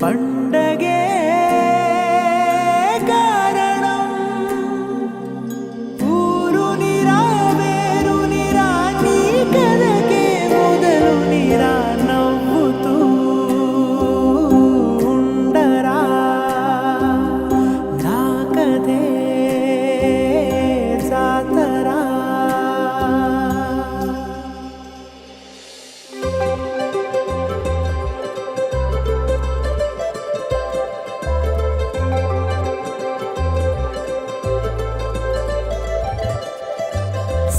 పండగే కారణం ఊరు నిరా వేరు నిరా నీ కథకే మొదలు నిరా నవ్వుతూ ఉండరా నా కథే జాతరా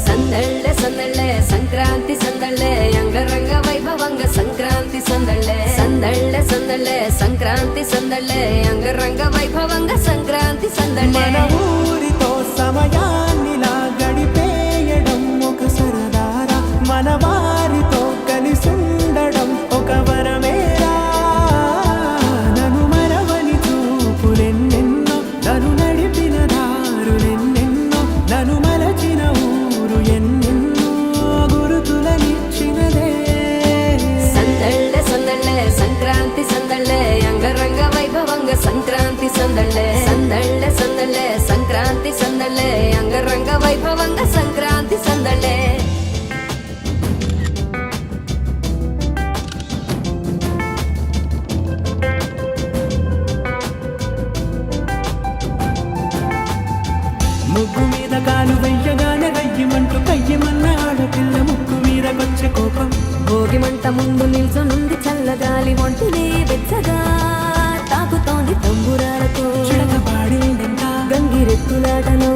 సందళ్ళే సందళ్ళే సంక్రాంతి సందళ్ళే అంగరంగ వైభవంగ సంక్రాంతి సందళ్ళే సందళ్ళే సందళ్ళే సంక్రాంతి సందళ్ళే అంగరంగ వైభవంగ సంక్రాంతి సందళ్ళే మన ఊరితో సమయాన్నిలా గడిపేయడం ఒక సరదారా మన వారితో కలిసుండడం ఒక వరమేరా నన్ను మరవని చూపులెన్నెన్నో నన్ను నడిపిన దారులెన్నెన్నో నన్ను మలచిన ఊరు ఎన్నెన్నో గురుతులనిచ్చినదే సందళ్ళే సందళ్ళే సంక్రాంతి సందళ్ళే అంగరంగ వైభవంగ సంక్రాంతి సందళ్ళే సందళ్ళే సందళ్ళే సంక్రాంతి సందళ్ళే అంగరంగ వైభవంగ సంక్రాంతి సందళ్ళే ముగ్గు మీద కాలు వెయ్యగానే రయ్యమంటూ కయ్యమన్న ఆడపిల్ల ముక్కు మీద వచ్చే కోపం భోగి మంట ముందు నిల్చొనుంది చల్లగాలి ఒంటినే వెచ్చగా తాకుతోంది తంబురాలతో చిడక పాడిందంట గంగిరెత్తులాటలో